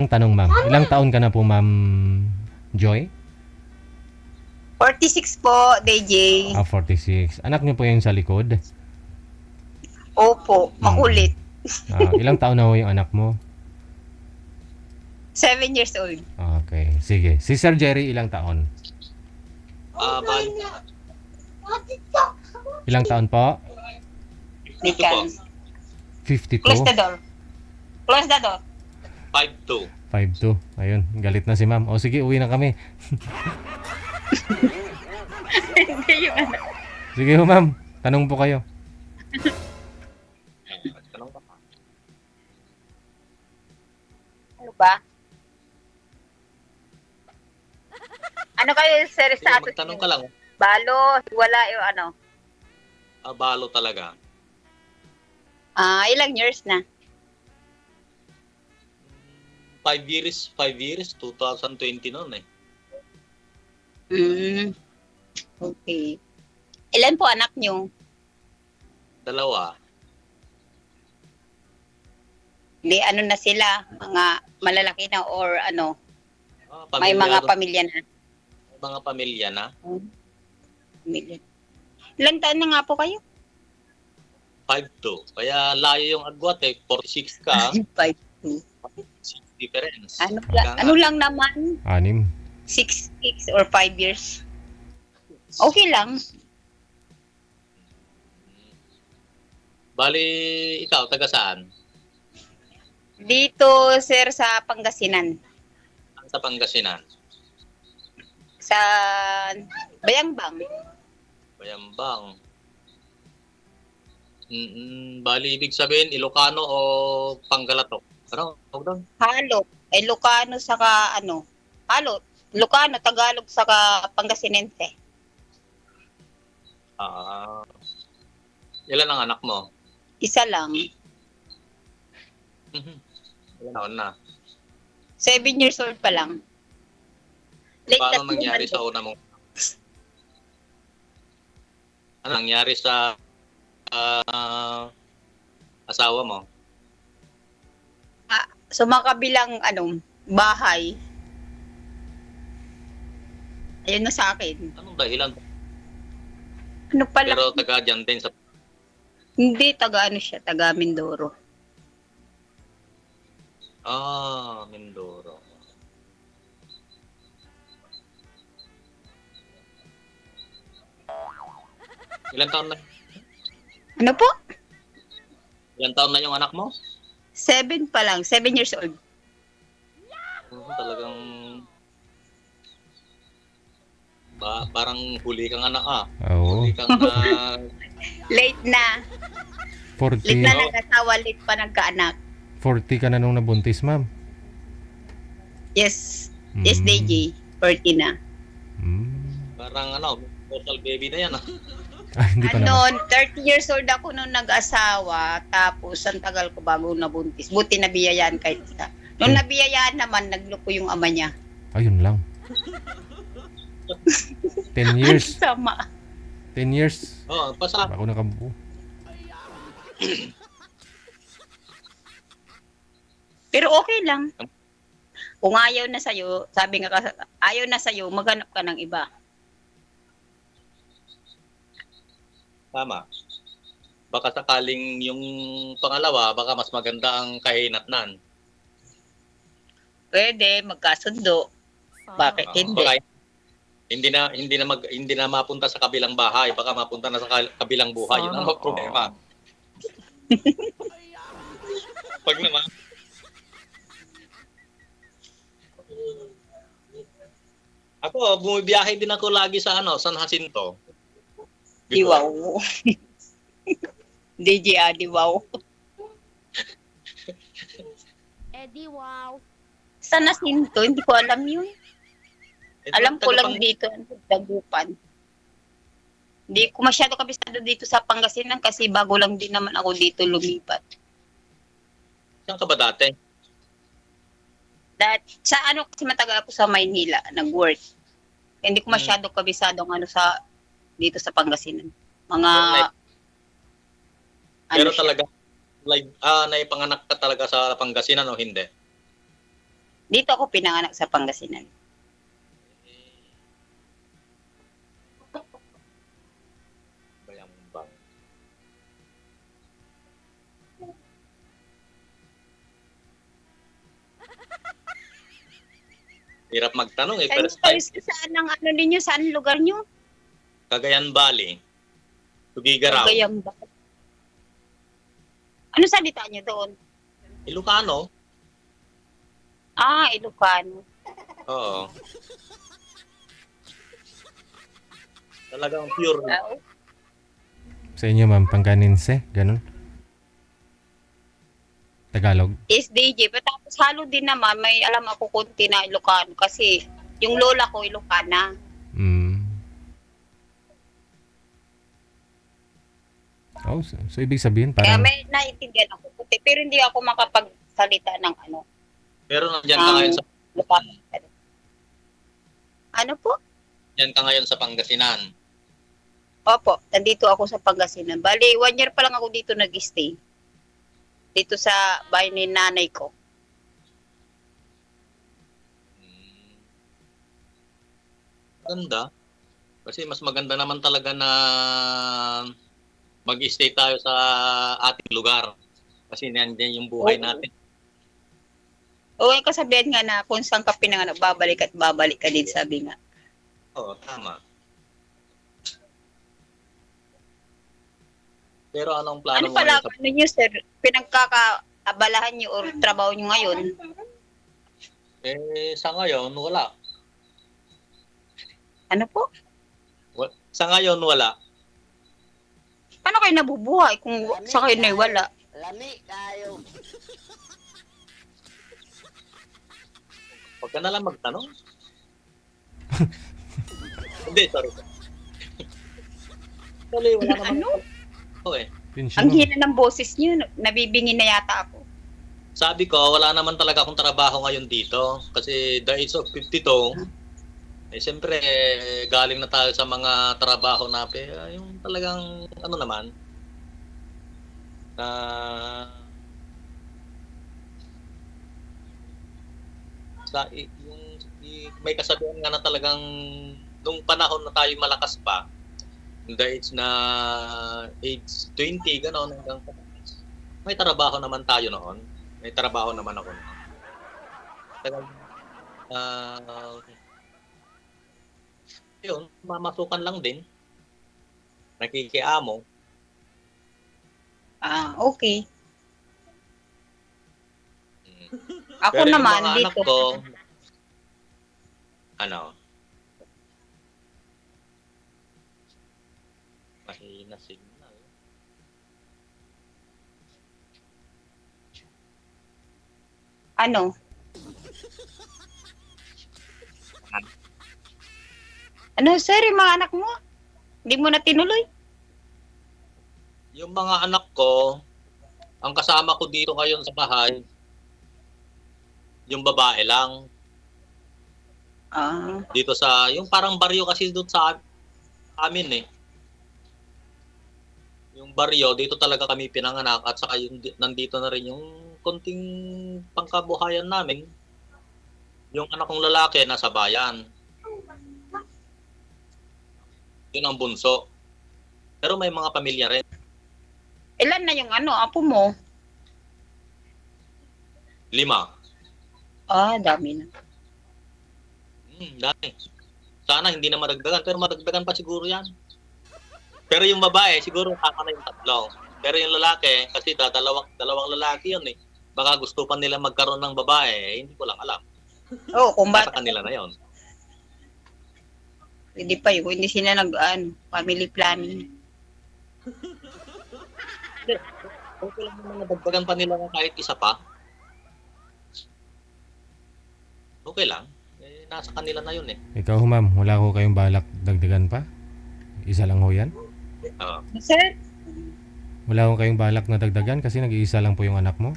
Ang tanong, ma'am. Ilang taon ka na po, Ma'am Joy? 46 po, DJ. 46. Anak niyo po yung sa likod? Opo, makulit. Ilang taon na ho yung anak mo? 7 years old. Okay, sige. Si Sir Jerry, ilang taon? Bali, Ilang taon po? They ito po, can. Close the 52? door. Close the door. 5'2". 52. Ayun, galit na si ma'am. O sige, uwi na kami. Hindi yung ano. Sige ho, ma'am. Tanong po kayo. Tanong ka pa. Ano ba? Ano kayo, sir, Sige, sa atin? magtanong ka lang. Balo, wala yung ano. Balo talaga. Ilang years na? 5 years, 2020 noon eh. Okay. Ilan po anak nyo? 2. Hindi, ano na sila? Mga malalaki na or ano? May Pamilya, mga pamilya na. mga pamilya na. Pamilya. Ilang taon na nga po kayo? 5'2". Kaya layo yung agwat eh. 46 ka, 5'2". 6 difference. Ano lang naman? 6. 6 or 5 years. Okay lang. Bali, ikaw, taga saan? Dito, sir, sa Pangasinan. Sa Pangasinan. Sa Bayambang. Bayambang. Bali, ibig sabihin, Ilocano o Panggalatok? Ano? Huwag doon. Halo. Ilocano saka ano? Halo. Ilocano, Tagalog saka Pangasinense. Ilan ang anak mo? Isa lang. Ilan taon na? 7 years old pa lang. Late Paano na nangyari naman sa una mo? Ano nangyari sa asawa mo? Sumakabilang ano, bahay. Ayun na sa akin. Anong dahilan? Ano pala? Pero taga dyan din sa... Hindi, taga ano siya, taga Mindoro. Mindoro. Ilan taon na? Ano po? Ilan taon na yung anak mo? 7 pa lang, 7 years old. Talagang... parang huli kang anak Oo. Huli kang... Late na. 40. Late na nag-asawa, late pa nagkaanak. 40 ka na nung nabuntis, ma'am. Yes. Yes, Mm. DJ. 40 na. parang total baby na yan Hindi pa naman. 30 years old ako nung nag-asawa, tapos ang tagal ko bago nabuntis. Buti nabiyayaan kahit isa. Nung nabiyayaan naman, nagloko yung ama niya. Ayun lang. 10 years. Sama. 10 years. Pasama. Ako nakabuo. Pero okay lang. Kung ayaw na sa'yo, sabi nga ayaw na sa'yo, maghanap ka ng iba. Tama. Baka sakaling yung pangalawa, baka mas maganda ang kahinatnan. Pwede, magkasundo. Bakit hindi? Baka hindi na mapunta sa kabilang bahay, baka mapunta na sa kabilang buhay. Yun ang problema. Pag naman, ako, bumibiyahe din ako lagi sa San Jacinto. Diwaw. DJ Diwaw. Eddie, wow. Sa Nasinto, hindi ko alam yun. Alam ko lang dito, Dagupan. Hindi ko masyado kabisado dito sa Pangasinan kasi bago lang din naman ako dito lumipat. Saan ka ba dati? Sa kasi matagal ako sa Maynila, nag-work. Hindi ko masyado kabisado dito sa Pangasinan. Mga Pero talaga, naipanganak ka talaga sa Pangasinan o hindi? Dito ako pinanganak sa Pangasinan. Bayambang. Hirap magtanong eh. First time. Saan ang ano ninyo? Saan lugar nyo? Cagayan Valley. Tugigaraw. Cagayan ba? Ano salita nyo doon? Ilocano. Ah, Ilocano. Oo. Talagang pure. Ah, Sa inyo, ma'am, Pangganense, ganun. Tagalog. SDJ. Tapos halo din naman, may alam ako konti na Ilocano kasi yung lola ko Ilocana. Mm. Oh, so ibig sabihin Kaya parang may naiintindihan ako konti, pero hindi ako makapagsalita ng ano. Pero nandiyan ka ngayon sa Ilocano. Ano po? nandiyan ka ngayon sa Pangasinan. Opo, nandito ako sa Pangasinan. Bali, 1 year pa lang ako dito nag-stay. Dito sa bahay ni nanay ko. Maganda. Kasi mas maganda naman talaga na mag-stay tayo sa ating lugar. Kasi nandiyan yung buhay Oo. natin. O yung kasabihan nga na kung saan ka pinanganak, babalik at babalik ka din, sabi nga. Oo, tama. Pero anong plano Ano mo pala, ngayon sa... ano nyo sir, pinagkakaabalahan nyo or trabaho nyo ngayon? Sa ngayon, wala. Ano po? Sa ngayon, wala. Paano kayo nabubuhay kung sa kayo na wala? Lami kayo. Huwag ka na lang magtanong. Hindi, sorry. Actually, wala naman. Ano? Oo eh. pensyon. Ang hina ng boses nyo, nabibingin na yata ako. Sabi ko, wala naman talaga akong trabaho ngayon dito. Kasi the age of 52, siyempre, galing na tayo sa mga trabaho na, yung talagang, ano naman, may kasabihan nga na talagang, nung panahon na tayo malakas pa, in the age na age 20, gano'n, hanggang may trabaho naman tayo noon. May trabaho naman ako noon. Yun, mamasukan lang din. Nakikiamo. Ah, okay. Ako Pero yung naman, mga anak dito. ko, ano, mahina signal. Ano? Ano, sir, yung mga anak mo? Hindi mo na tinuloy? Yung mga anak ko, ang kasama ko dito ngayon sa bahay, yung babae lang. Ah, Dito sa, yung parang baryo kasi doon sa amin eh. Yung baryo, dito talaga kami pinanganak at saka yung nandito na rin yung konting pangkabuhayan namin. Yung anak kong lalaki nasa bayan. Yun ang bunso. Pero may mga pamilya rin. ilan na yung ano, apo mo? 5. Ah, dami na. Dami. Sana hindi na madagdagan, pero madagdagan pa siguro yan. Pero yung babae, siguro kaka na yung 3. Pero yung lalaki, kasi dalawang lalaki yun eh. Baka gusto pa nila magkaroon ng babae, hindi ko lang alam. Oo, kung Nasa bata. kanila na yon. Hindi pa yun, hindi sila family planning. Okay lang naman nadagdagan pa nila ng kahit isa pa. Okay lang. Nasa kanila na yun eh. Ikaw, ma'am, wala ko kayong balak dagdagan pa? Isa lang ho yan? Oo. Sir, Wala ko kayong balak na dagdagan kasi nag-iisa lang po yung anak mo?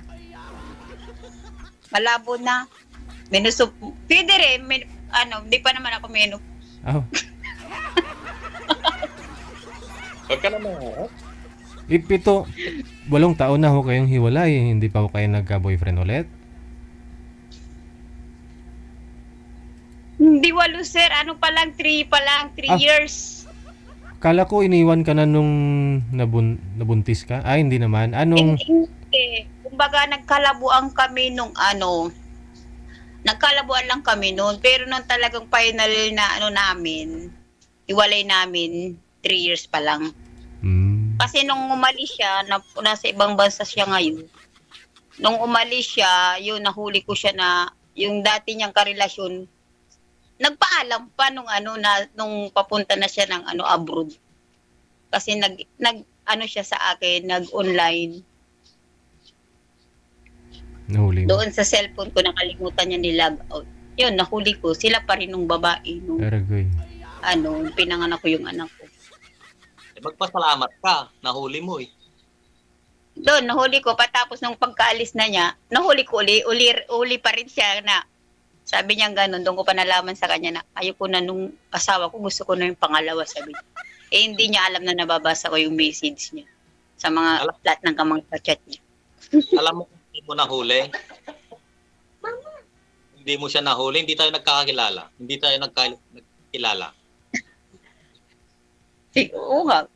malabo na. Pwede rin, di pa naman ako menu. Oh, Huwag ka naman harap. ipito, 8 taon na ho kayong hiwalay, hindi pa ho kayo nagka-boyfriend ulit? Hindi 8, sir. Ano pa lang, 3 pa lang. 3 Ah. years. Kala ko iniwan ka na nung nabuntis ka. Ay, hindi naman. Anong... Hindi. Kumbaga, nagkalabuan kami nung nagkalabuan lang kami noon. Pero nung talagang final na namin, iwalay namin, 3 years pa lang. Hmm. Kasi nung umalis siya, nasa ibang bansa siya ngayon. Nung umalis siya, yun, nahuli ko siya na yung dati niyang karelasyon, nagpaalam pa nung papunta na siya ng abroad. Kasi nag siya sa akin, nag-online. Nahuli mo. Doon sa cellphone ko, nakalimutan niya ni-log out. Yun, nahuli ko. Sila pa rin nung babae. Nung, Aragoy. pinanganak ko yung anak ko. Magpasalamat ka, nahuli mo eh. Doon, nahuli ko. Patapos nung pagkaalis na niya, nahuli ko uli pa rin siya na sabi niya gano'n. Doon ko pa nalaman sa kanya na ayoko na nung asawa ko, gusto ko na yung pangalawa, sabi niya. Hindi niya alam na nababasa ko yung message niya sa mga lahat ng mga chat niya. Alam mo kung hindi mo nahuli? Hindi mo siya nahuli, hindi tayo nagkakakilala. Hindi tayo nagkakilala. Oo nga.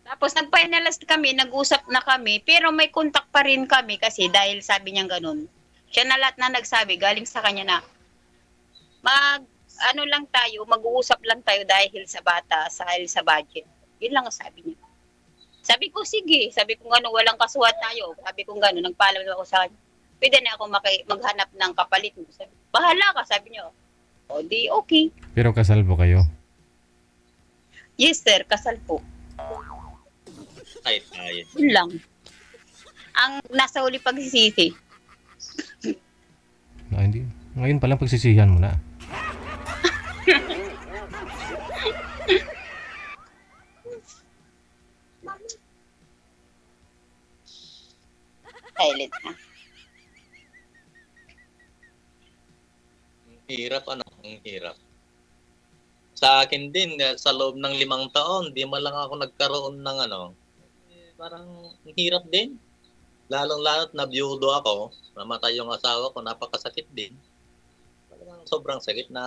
Tapos nag-finalize kami, nag-usap na kami, pero may contact pa rin kami kasi dahil sabi niya ganun. Siya na lahat na nagsabi, galing sa kanya na mag-uusap lang tayo dahil sa bata, dahil sa budget. Yun lang ang sabi niya. Sabi ko, sige. Sabi ko walang kasuhat tayo. Sabi ko nagpaalam ako sa kanya. Pwede na ako maghanap ng kapalit mo. Sabi, bahala ka, sabi niya. O di, okay. Pero kasal po kayo. Yes, sir, kasal po. Ay, tayo. Yun lang. Ang nasa huli pagsisisi. Hindi. Ngayon palang pagsisihan mo na. Silent na. Ang hirap, ang hirap. Sa akin din, sa loob ng 5 taon, di man lang ako nagkaroon ng parang ang hirap din. Lalong-lalo't na biyudo ako, namatay yung asawa ko, napakasakit din. Talagang sobrang sakit na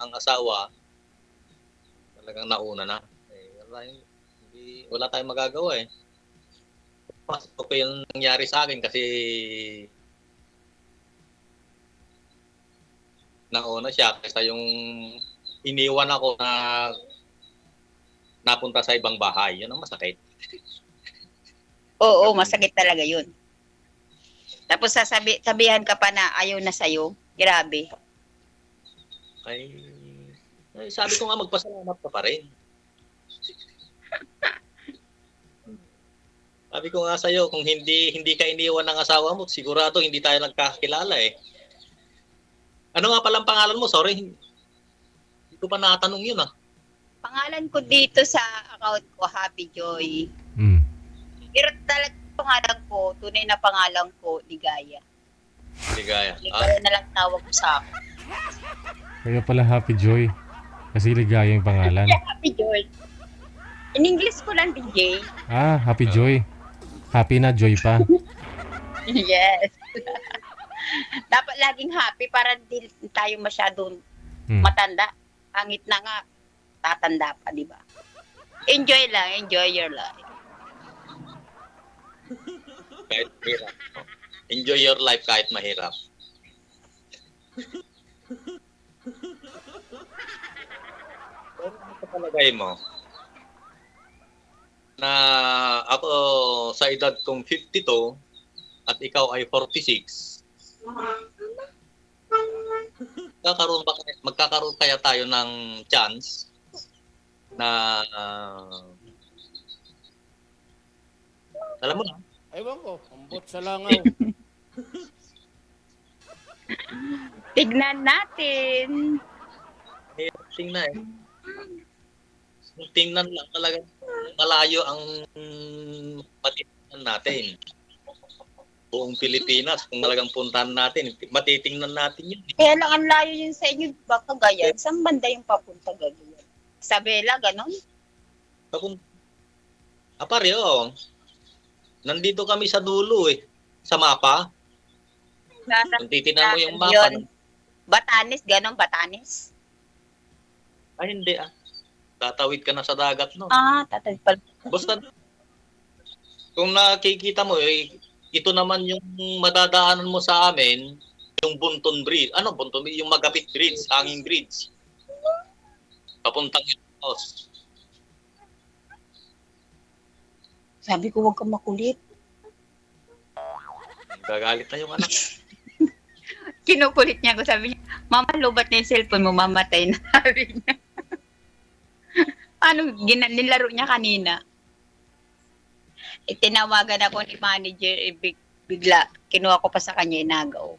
ang asawa talagang nauna na. Wala tayong magagawa eh. Mas okay yung nangyari sa akin kasi nauna siya kaysa yung iniwan ako na napunta sa ibang bahay. Yun ang masakit. Oo, masakit talaga yun. Tapos sabihan ka pa na ayaw na sa'yo. Grabe. Ay, sabi ko nga magpasalamat ka pa rin. Sabi ko nga sa'yo, kung hindi ka iniwan ng asawa mo, sigurado hindi tayo nagkakilala eh. Ano nga palang pangalan mo? Sorry, hindi ko pa natanong yun ah. Pangalan ko dito sa account ko, Happy Joy. Hmm. Pero talaga pangalan ko, tunay na pangalan ko, Ligaya. Ligaya. Ligaya na lang tawag ko sa akin. Kaya pala Happy Joy. Kasi ligaya yung pangalan. Yeah, Happy Joy. In English ko lang, DJ. Happy Joy. Happy na, Joy pa. Yes. Dapat laging happy para di tayo masyadong matanda. Hangit na nga, tatanda pa, di ba? Enjoy lang, enjoy your life. Kahit mahirap. Enjoy your life kahit mahirap. Pero ano sa palagay mo? Na ako sa edad kong 52 at ikaw ay 46. Magkakaroon kaya tayo ng chance na alam mo na, Ewan ko, ambot sa langaw. Tignan natin. tingnan eh. Tingnan lang talaga malayo ang matitingnan natin. Buong Pilipinas, kung talagang puntahan natin, matitingnan natin yun. Kaya lang ang layo yun sa inyo, ba Cagayan? Saan banda yung papunta Cagayan? Isabela, ganon? Pareho. Nandito kami sa dulo eh. Sa mapa. Kung titignan mo yung mapa, Batanes, ganon, Batanes. Ay, hindi ah. Tatawid ka na sa dagat, no? Tatawid pala. Basta, kung nakikita mo, ito naman yung madadaanan mo sa amin, yung Bunton Bridge. Ano Bunton Bridge? Yung Magapit Bridge, hanging bridge. Papuntang Ilocos. Sabi ko, huwag kang makulit. Gagalit na yung anak. Kinukulit niya ako, sabi niya, Mama, lobat na yung cellphone mo, mamatay na, sabi niya. Nilaro niya kanina. Tinawagan ako ni manager, bigla, kinuha ko pa sa kanya, inagaw.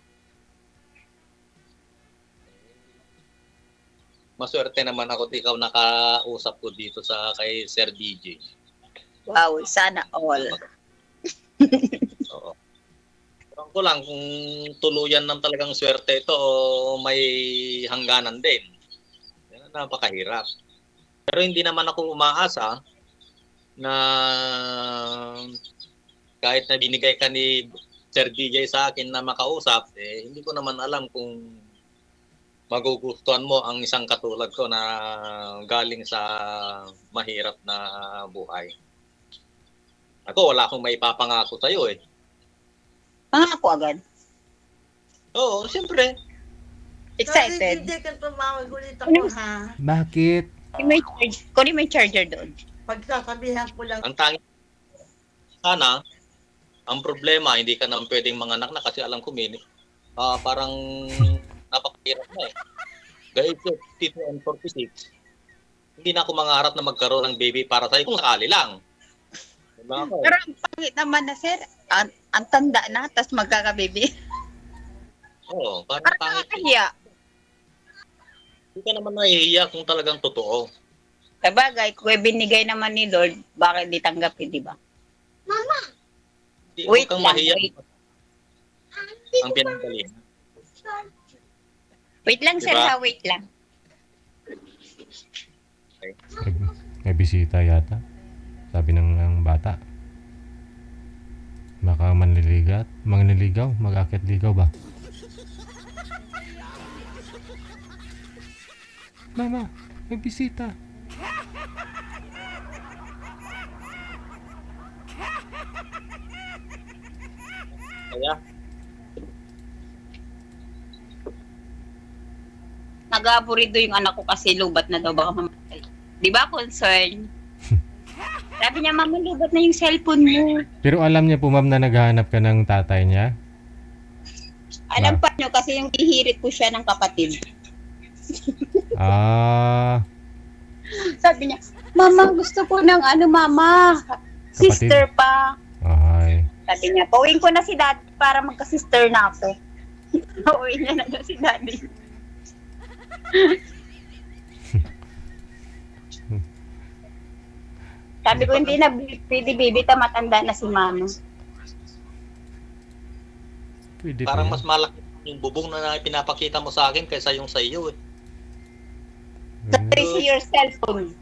Maswerte naman ako ikaw nakausap ko dito sa kay Sir DJ. Wow, sana all. Oo. Ewan ko lang kung tuluyan ng talagang swerte ito o may hangganan din. Yan ang napakahirap. Pero hindi naman ako umaasa na kahit na binigay ka ni Sir DJ sa akin na makausap, hindi ko naman alam kung magugustuhan mo ang isang katulad ko na galing sa mahirap na buhay. Ako, wala akong maipapangako sa'yo eh. Pangako agad. Oo, siyempre. Excited. Hindi ka tumawag ulit ako, ha? Bakit? Kunin mo yung charger doon. Pagsasabihan ko lang. Ang tangi sana, ang problema, hindi ka naman pwedeng manganak na kasi alam ko, parang napakahirap na eh. Dahil 52 and 46, hindi na ako mangarap na magkaroon ng baby para sa'yo kung sakali lang. Diba ako? Pero ang pangit naman na, sir, ang tanda na, tapos magkakababy. Oo, parang Parang pangit. nakakahiya. Hindi ka naman nahihiya kung talagang totoo. Sabagay, kung binigay naman ni Lord, bakit di tanggapin, di ba? Hindi Wait huwag kang lang, mahiya wait. ang pinanggalingan. Wait lang, sir, Diba? ha, wait lang. May bisita yata. Sabi ng bata. Baka manliligaw, mag-akit ligaw ba? Mama, may bisita. Kaya, Nag-aaburido yung anak ko kasi lubat na daw baka mamatay. Di ba, concern? Sabi niya, Mama, lubat na yung cellphone mo. Pero alam niya po ma'am na naghahanap ka ng tatay niya? Alam pa niyo kasi yung hihirit ko siya ng kapatid. Ah, Sabi niya, Mama, gusto ko ng Mama. Sister pa. ay. Sabi niya, pauwiin ko na si Daddy para magka-sister na ako. Pauwiin niya na daw si Daddy. Sabi ko, hindi na pwede baby, matanda na si Mama. Pwede parang pa mas malaki yung bubong na pinapakita mo sa akin kaysa yung sa iyo eh. yan. Trace your cellphone.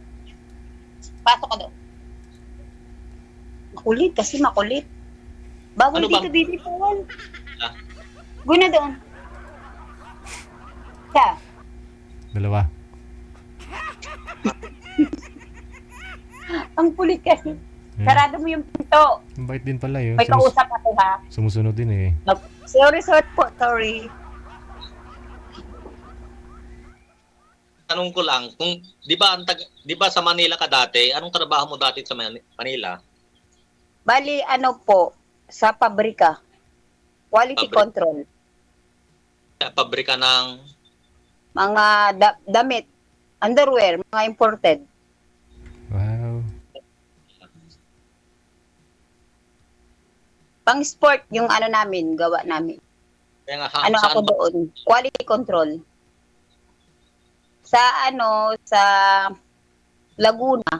Pasok ka doon. Makulit kasi makulit. Bawal Ano dito, bang- baby, bawal. Ah. Guna doon. Sa. Dalawa. Ang kulit kasi. Yan. Sarado mo yung pinto. Ang bait din pala yun. May kausap ako, ha? Sumusunod din eh. Sorry po, sorry. Tanong ko lang, kung 'di ba sa Manila ka dati, anong trabaho mo dati sa Manila? Bali, po, sa pabrika. Quality Pabrika. control. Pabrika ng Mga damit. Underwear, mga imported. Wow. Pang sport, yung namin, gawa namin. kaya nga Ako saan ba? doon? Quality control. Sa sa Laguna.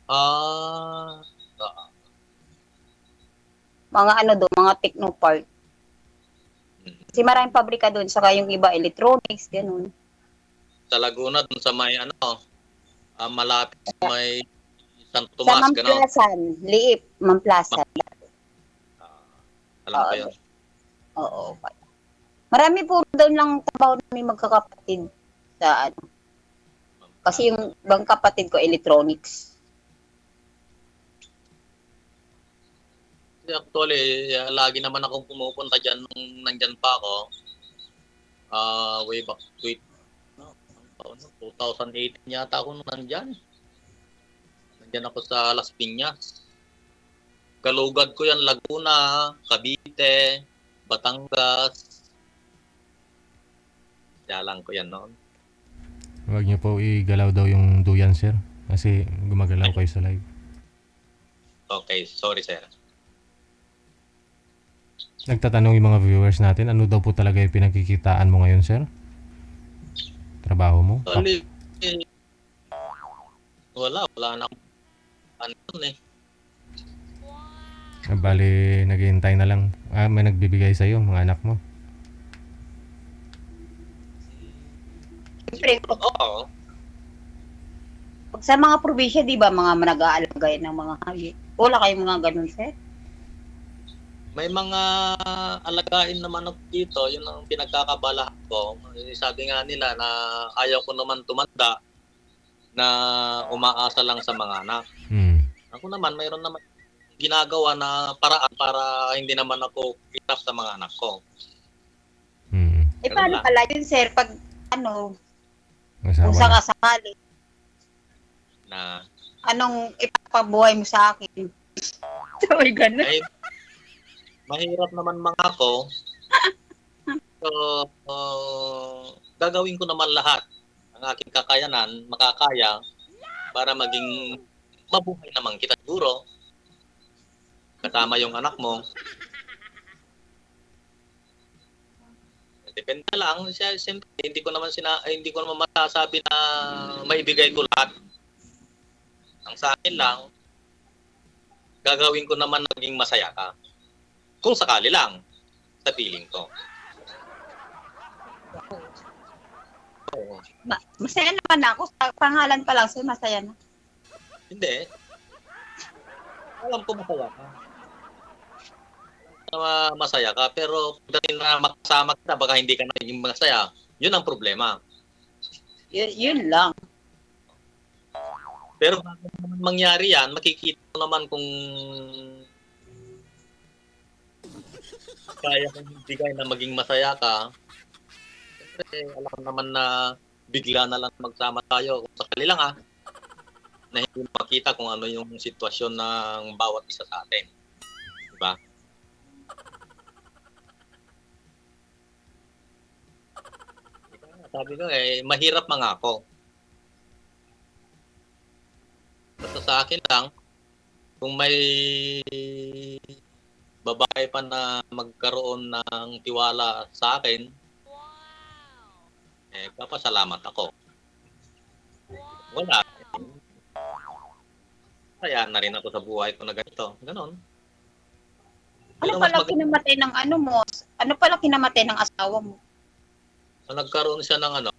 Ah, Mga doon, mga Technopark. Kasi maraming pabrika doon, saka yung iba electronics, ganun. sa Laguna dun sa may malapit sa may San Sa Tomas, gano'n. Mamplasan, Liip, Mamplasan. Alam ko Oo. 'yun. Oo. Marami po doon lang trabaho namin magkakapatid sa ano. Kasi yung ibang kapatid ko, electronics. Actually, lagi naman akong pumupunta dyan nung nandyan pa ako. Way back no, anong taon na? 2018 yata ako nung nandyan. Nandyan ako sa Las Piñas. Galugad ko yan, Laguna, Cavite, Batangas. Dalang ko yan noon. Huwag niyo po igalaw daw yung duyan, sir. Kasi gumagalaw kayo sa live. Okay, sorry sir. Nagtatanong yung mga viewers natin, ano daw po talaga yung pinagkikitaan mo ngayon, sir? Trabaho mo? Actually, wala na akong ano yun eh. Bali, naghihintay na lang. May nagbibigay sa'yo, mga anak mo. Siyempre, Oo. pag sa mga probinsya, di ba, mga nag-aalagay ng mga hayop. Wala kayong mga ganun, sir? May mga alagain naman ako dito, yun ang pinagkakabalahan ko. Sabi nga nila na ayaw ko naman tumanda na umaasa lang sa mga anak. Ako naman, mayroon naman ginagawa na paraan para hindi naman ako hirap sa mga anak ko. Eh, paano pala yun, sir? Pag, ano, Asawa kung na. sakasakali, Na, anong ipapabuhay mo sa akin? Sabi ganun. ay, mahirap naman mga ako. So, gagawin ko naman lahat ang aking kakayanan, makakaya, para maging mabuhay naman kita siguro. Kasama yung anak mo. Depende lang. Siyempre, hindi ko naman masasabi na maibigay ko lahat. Ang sa akin lang, gagawin ko naman maging masaya ka. Kung sakali lang, sa feeling ko. Oo. Masaya naman ako. Sa pangalan pa lang, sir, masaya na. Hindi. Alam ko masaya ka. Masaya ka, pero pagdating na makasama ka, baka hindi ka na naging masaya. Yun ang problema. Yun lang. Pero bago naman mangyari yan, makikita mo naman kung kaya kong bigay na maging masaya ka. Siyempre, alam naman na bigla na lang magsama tayo. Kung sakali lang na hindi makita kung ano yung sitwasyon ng bawat isa sa atin. Diba? Sabi ko mahirap mangako. Basta sa akin lang, kung may babae pa na magkaroon ng tiwala sa akin, papasalamat ako. Wala. Kaya na rin ako sa buhay ko na ganito. Ganon. Ano pala kinamatay ng ano mo? Ano pala kinamatay ng asawa mo? Nagkaroon siya ng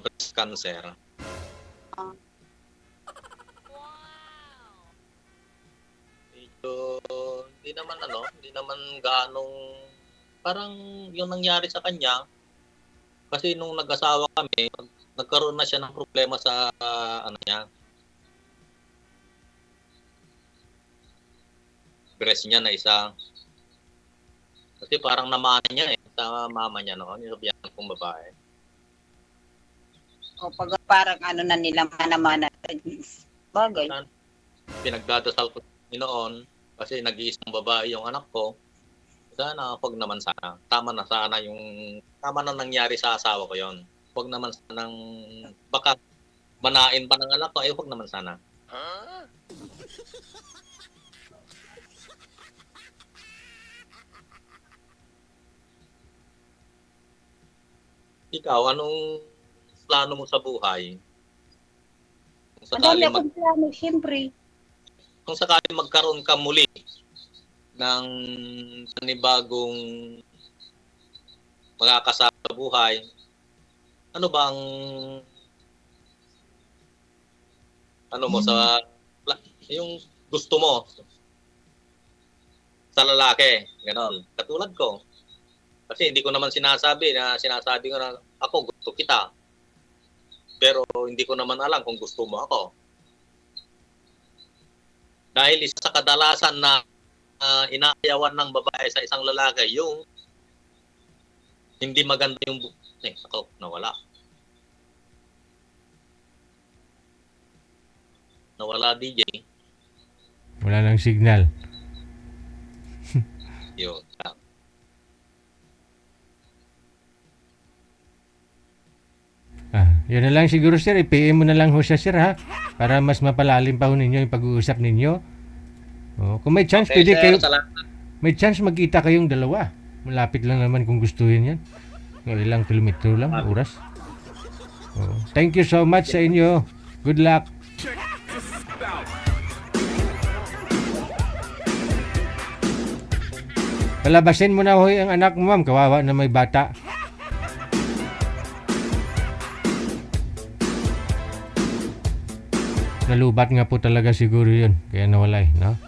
breast cancer. Medyo, hindi naman gaanong, parang yung nangyari sa kanya, kasi nung nag-asawa kami, nagkaroon na siya ng problema sa, niya, breast niya na isa. Kasi parang namana niya sa mama niya noon, yung biyan kong babae. O pag parang ano na nila mana-mana. Bagay. Pinagdadasal ko noon kasi nag-iisang babae yung anak ko. Sana, wag naman sana. Tama na nangyari sa asawa ko yon. Wag naman sanang, baka manain pa ng anak ko, wag naman sana. Ikaw, anong plano mo sa buhay? Kung Ang dami sakaling, akong plano, siyempre. kung sakaling magkaroon ka muli ng panibagong makakasama sa buhay, ano bang mo sa yung gusto mo sa lalaki, ganon. katulad ko. Kasi hindi ko naman sinasabi ko na ako gusto kita. Pero hindi ko naman alam kung gusto mo ako. Dahil isa sa kadalasan na inaayawan ng babae sa isang lalaki, yung hindi maganda yung ako, nawala. Nawala, DJ. Wala nang signal. Yun. Yun na lang siguro sir, i-PM mo na lang ho siya sir ha, para mas mapalalim pa ho ninyo yung pag-uusap ninyo. Kung may chance, Okay, pwede sir, kayo, salamat. may chance magkita kayong dalawa. Malapit lang naman kung gustuhin yan. Ilang kilometro lang, oras. Thank you so much sa inyo. Good luck. Palabasin mo na ho ang anak mo ma'am, kawawa na may bata. Nalubat nga po talaga siguro yun, kaya nawalay, no?